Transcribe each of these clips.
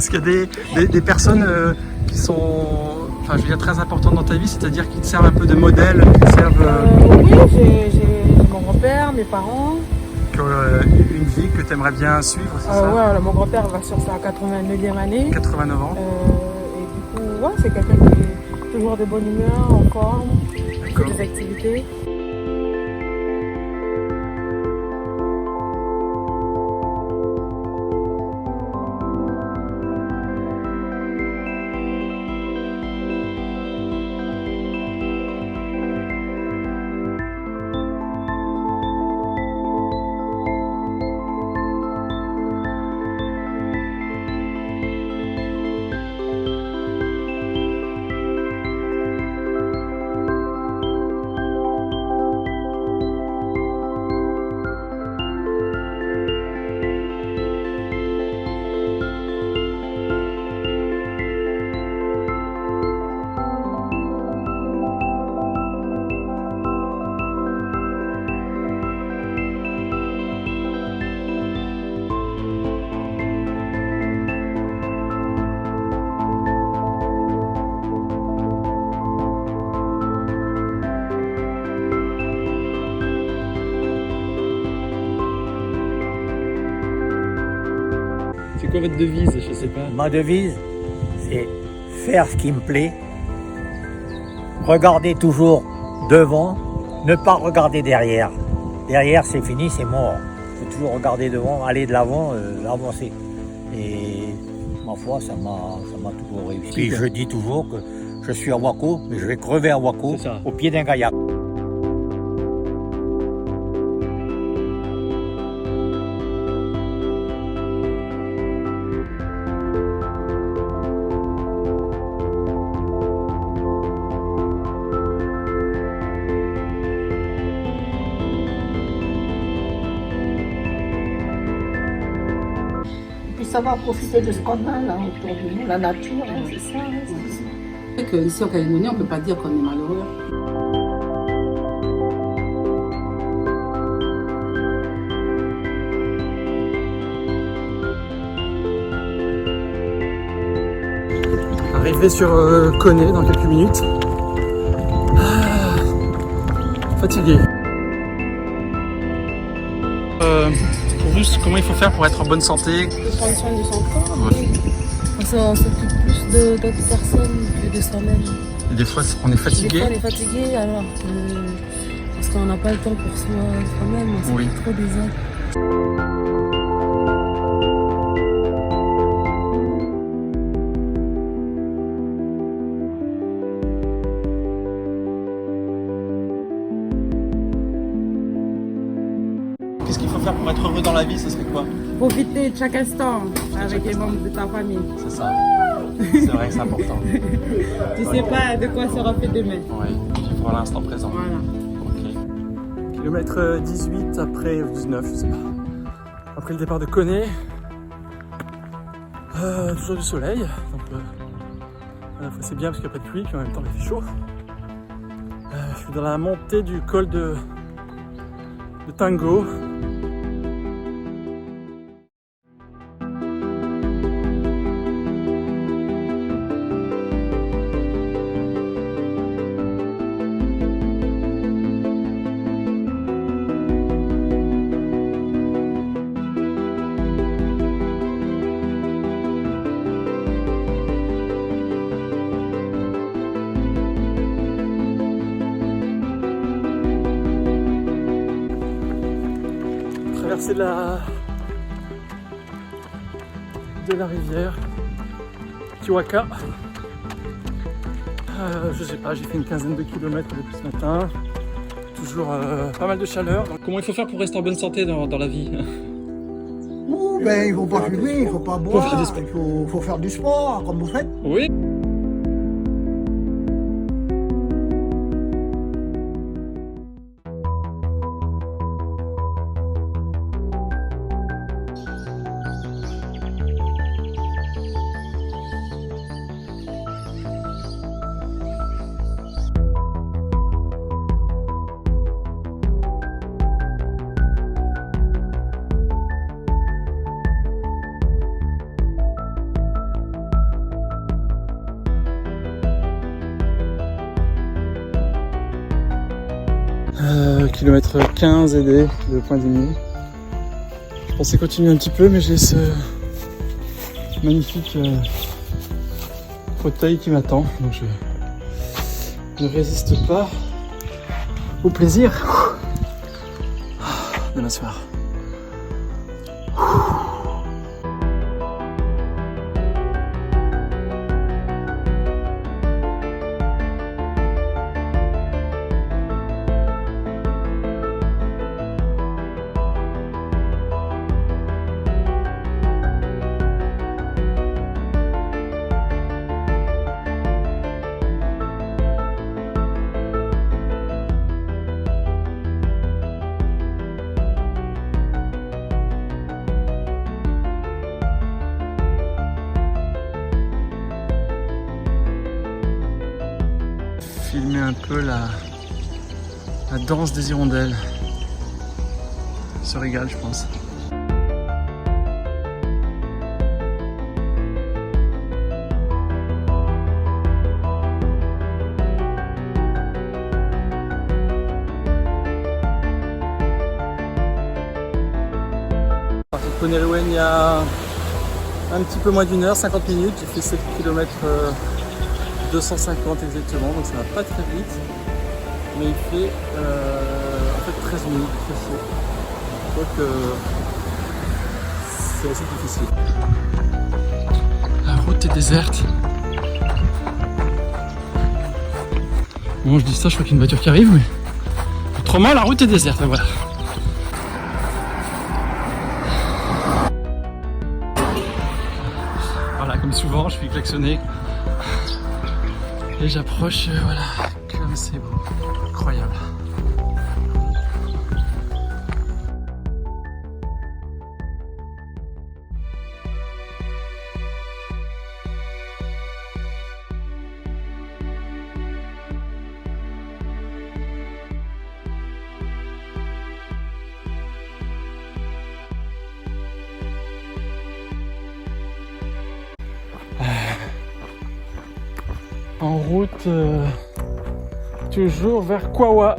Parce qu'il y a des personnes qui sont, enfin, je veux dire, très importantes dans ta vie, c'est-à-dire qui te servent un peu de modèle, qui te servent... Oui, j'ai mon grand-père, mes parents. qui ont une vie que tu aimerais bien suivre, c'est ça? Ouais, mon grand-père va sur sa 89e année. 89 ans. Et du coup, ouais, c'est quelqu'un qui est toujours de bonne humeur, en forme, qui fait des activités. C'est quoi votre devise? Je sais pas. Ma devise, c'est faire ce qui me plaît, regarder toujours devant, ne pas regarder derrière. Derrière, c'est fini, c'est mort. Il faut toujours regarder devant, aller de l'avant, avancer. Et ma foi, ça m'a toujours réussi. Puis je dis toujours que je suis à Wako, mais je vais crever à Wako, au pied d'un kayak. Savoir profiter de ce qu'on a là autour de nous, la nature, hein, c'est ça. C'est vrai qu'ici en Calédonie, on ne peut pas dire qu'on est malheureux. Arrivé sur Koné dans quelques minutes. Fatigué. Pour juste comment il faut faire pour être en bonne santé. De prendre soin de son corps. On s'occupe plus d'autres personnes que de soi-même. Et des fois on est fatigué. Des fois on est fatigué alors parce qu'on n'a pas le temps pour soi-même, on s'occupe trop des autres. Qu'est-ce qu'il faut faire pour être heureux dans la vie? Ce serait quoi? Profiter de chaque instant avec les membres de ta famille. C'est ça. C'est vrai que c'est important. Tu sais pas de quoi sera fait demain. Oui, vivre l'instant présent. Voilà. Ok. Kilomètre 18 après, 19, je sais pas. Après le départ de Koné. Toujours du soleil. Donc, à la fois c'est bien parce qu'il n'y a pas de pluie, puis en même temps il fait chaud. Je suis dans la montée du col de Tango. Traverser de la rivière Kiwaka. Je sais pas, j'ai fait une quinzaine de kilomètres depuis ce matin. Toujours pas mal de chaleur. Donc, comment il faut faire pour rester en bonne santé dans la vie? Ben, il ne faut pas fumer, il ne faut pas boire, il faut faire du sport, comme vous faites. Oui. kilomètre 15 et des Point d'Igny. Je pensais continuer un petit peu, mais j'ai ce magnifique fauteuil qui m'attend, donc je ne résiste pas au plaisir de m'asseoir. Filmer un peu la danse des hirondelles. Ils se régale, je pense. J'ai quitté Neriwen il y a un petit peu moins d'une heure, 50 minutes. J'ai fait 7 km 250 exactement, donc ça va pas très vite, mais il fait en fait 13 minutes, très chaud. Donc c'est assez difficile. La route est déserte. Bon, je dis ça, je crois qu'il y a une voiture qui arrive, mais autrement la route est déserte, voilà. Voilà, comme souvent, je suis klaxonné. Et j'approche, voilà, comme c'est beau, incroyable. En route, toujours vers Kawa.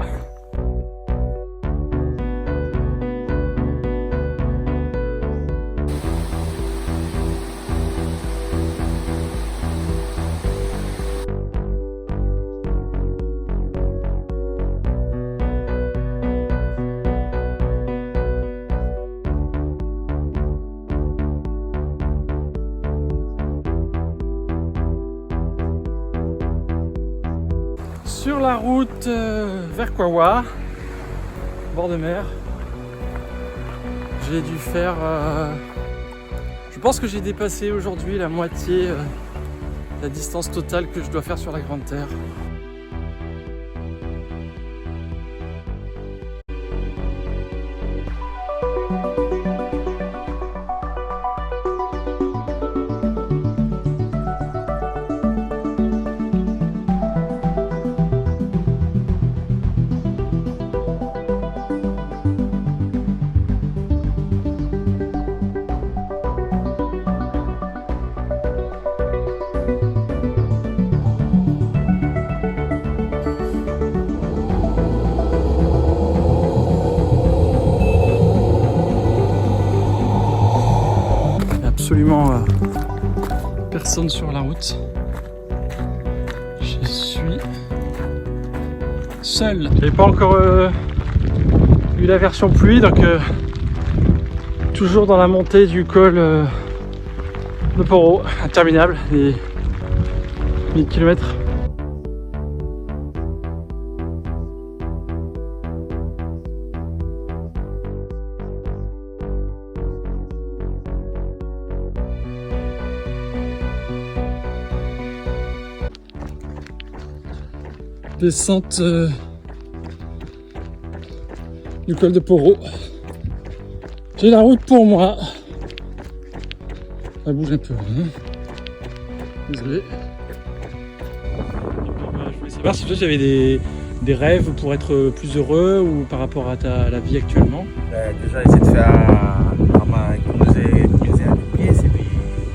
Sur la route vers Kawa, bord de mer, j'ai dû faire, je pense que j'ai dépassé aujourd'hui la moitié de la distance totale que je dois faire sur la Grande Terre. Absolument personne sur la route. Je suis seul. J'avais pas encore eu la version pluie, donc toujours dans la montée du col de Poro, interminable, des 1000 km. Descente du col de Poro. J'ai la route pour moi. Ça bouge un peu. Hein. Désolé. Je voulais savoir si toi tu avais des rêves pour être plus heureux ou par rapport à la vie actuellement. Déjà essayer de faire vraiment économiser un peu de pièces et puis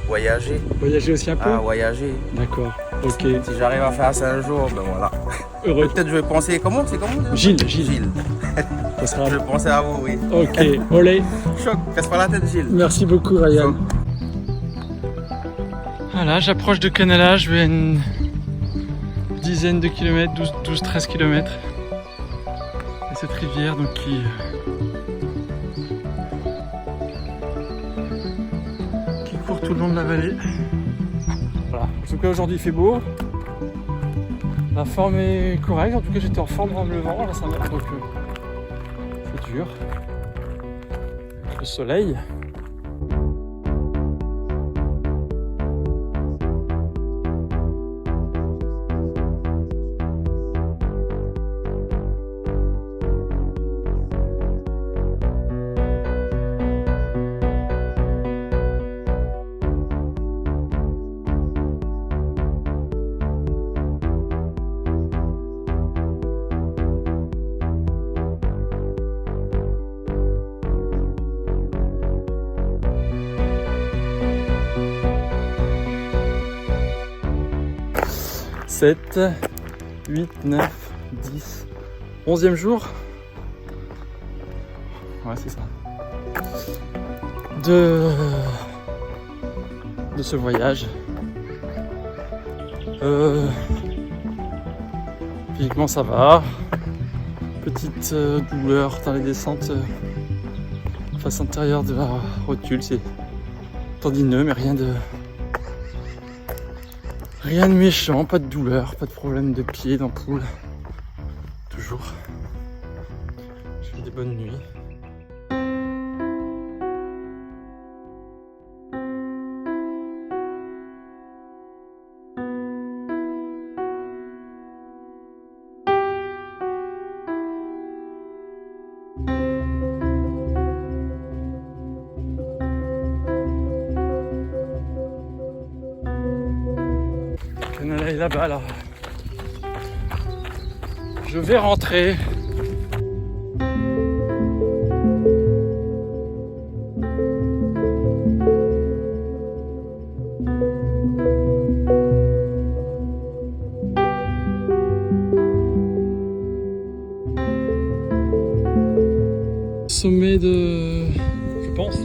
voyager. Voyager aussi un peu. Ah, voyager. D'accord. Ok, Si j'arrive à faire ça un jour, ben voilà. heureux. Peut-être je vais penser. Comment c'est comment déjà Gilles. Gilles. Ça sera... Je vais penser à vous, oui. Ok, olé. Choc, casse pas la tête, Gilles. Merci beaucoup, Ryan. Voilà, j'approche de Canala, je vais à une dizaine de kilomètres, 12-13 kilomètres. Et cette rivière donc qui court tout le long de la vallée. Voilà, en tout cas aujourd'hui il fait beau. La forme est correcte, en tout cas j'étais en forme avant le vent, là ça monte donc c'est dur. Le soleil. « 7, 8, 9, 10, 11e jour. Ouais, c'est ça. De ce voyage. Physiquement, ça va. Petite douleur dans les descentes face antérieure de la rotule. C'est tendineux, mais rien de méchant, pas de douleur, pas de problème de pied, d'ampoule. Toujours. Je fais des bonnes nuits. Canala est là-bas, alors je vais rentrer. Sommet de... je pense.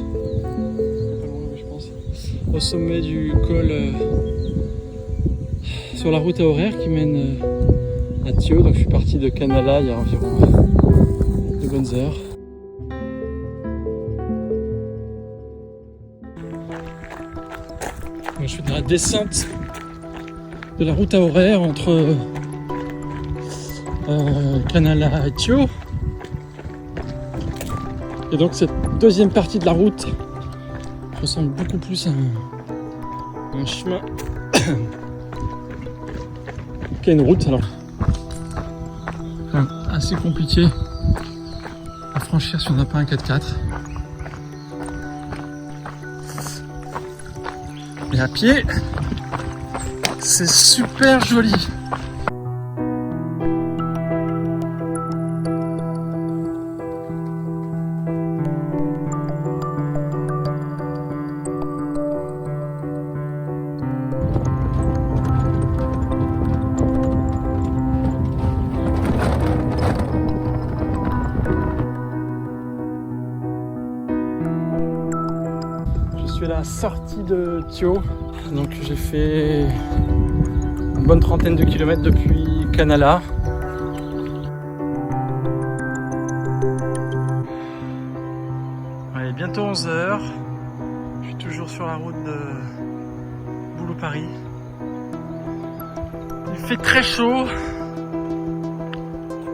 Au sommet du col... sur la route à horaire qui mène à Thio, donc je suis parti de Canala il y a environ 2 bonnes heures. Donc, je suis dans la descente de la route à horaire entre Canala et Thio. Et donc cette deuxième partie de la route ressemble beaucoup plus à un chemin qu'à une route, alors assez compliqué à franchir si on n'a pas un 4x4. Et à pied, c'est super joli. Je suis à la sortie de Thio, donc j'ai fait une bonne trentaine de kilomètres depuis Canala. Allez, bientôt 11h, je suis toujours sur la route de Boulou-Paris. Il fait très chaud,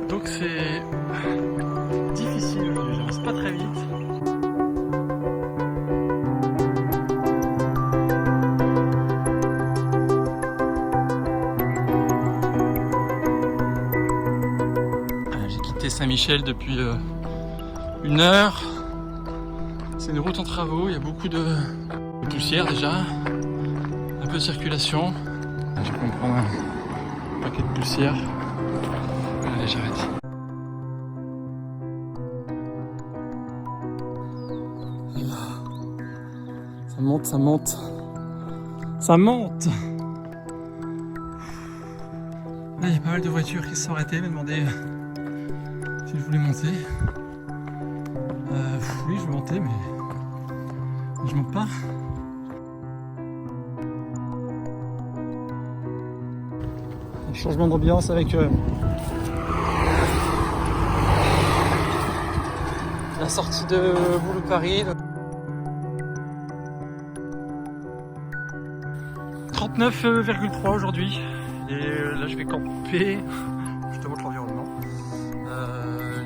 donc c'est difficile aujourd'hui, j'avance pas très vite. Saint-Michel depuis 1 heure. C'est une route en travaux, il y a beaucoup de poussière déjà, un peu de circulation. Je vais prendre un paquet de poussière. Allez, j'arrête. Ça monte, ça monte. Ça monte. Là, il y a pas mal de voitures qui se sont arrêtées, me demandaient si je voulais monter. Oui, je veux monter, mais je monte pas. Un changement d'ambiance avec la sortie de Boulou Paris. 39,3 aujourd'hui. Et là, je vais camper. Je te montre l'environnement.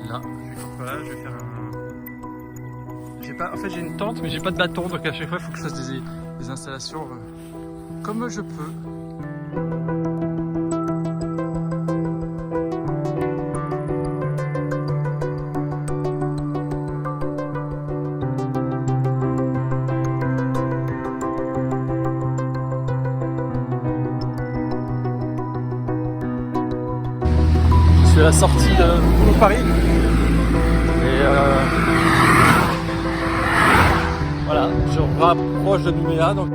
Là, je vais faire un. En fait, j'ai une tente, mais j'ai pas de bâton, donc à chaque fois, il faut que je fasse des installations comme je peux. Je suis à la sortie de Boulou Paris. Et voilà, je rapproche de Nouméa. Donc...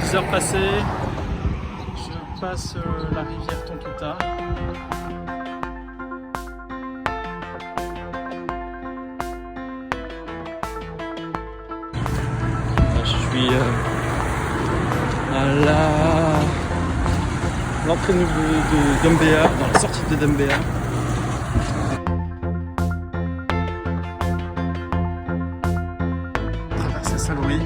10 heures passées, je passe la rivière Tontouta. Je suis à l'entrée de Dembéa, dans la sortie de Dembéa. Traverser Saint-Louis.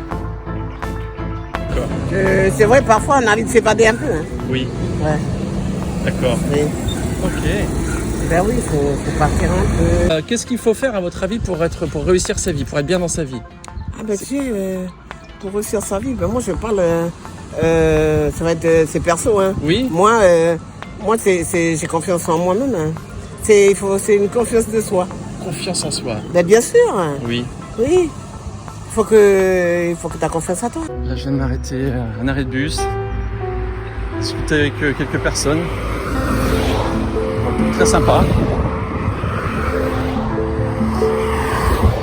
C'est vrai, parfois on a envie de s'évader un peu. Hein. Oui. Ouais. D'accord. Oui. Ok. Ben oui, il faut partir un peu. Qu'est-ce qu'il faut faire à votre avis pour réussir sa vie, pour être bien dans sa vie? Ah ben tu sais, pour réussir sa vie, ben moi je parle, ça va être, c'est perso. Hein. Oui. Moi j'ai confiance en moi-même. Hein. C'est une confiance de soi. Confiance en soi. Ben bien sûr. Hein. Oui. Oui. Il faut que tu aies confiance à toi. Là, je viens de m'arrêter à un arrêt de bus, discuter avec quelques personnes. Très sympa.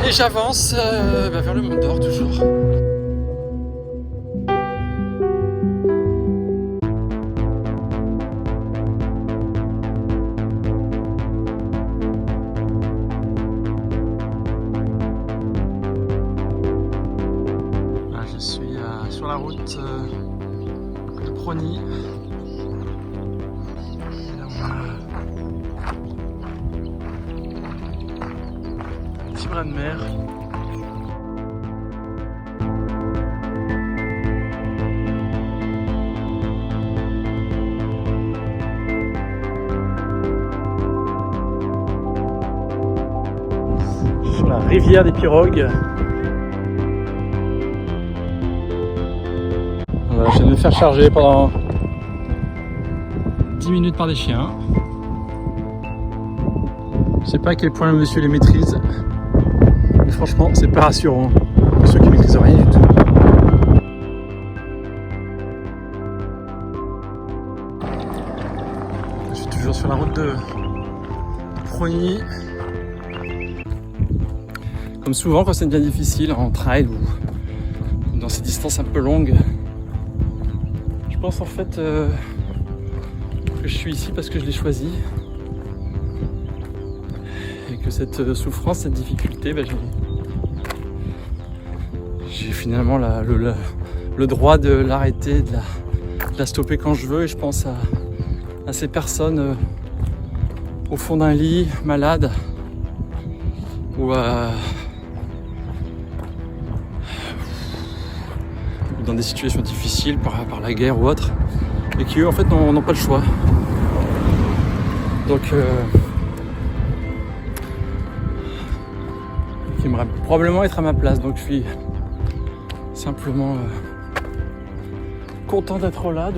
Et j'avance vers le Mont d'Or toujours. Je suis sur la route de Prony. Et là, on a un petit bras de mer. Sur la rivière des Pirogues. Voilà, je viens de me faire charger pendant 10 minutes par des chiens. Je sais pas à quel point le monsieur les maîtrise, mais franchement c'est pas rassurant pour ceux qui maîtrisent rien du tout. Je suis toujours sur la route de Prony. Comme souvent quand c'est bien difficile en trail ou dans ces distances un peu longues, je pense en fait que je suis ici parce que je l'ai choisi et que cette souffrance, cette difficulté, j'ai finalement le droit de l'arrêter, de la stopper quand je veux. Et je pense à ces personnes au fond d'un lit, malades, ou dans des situations difficiles par la guerre ou autre, et qui eux en fait n'ont pas le choix. Donc qui aimeraient probablement être à ma place. Donc je suis simplement content d'être là.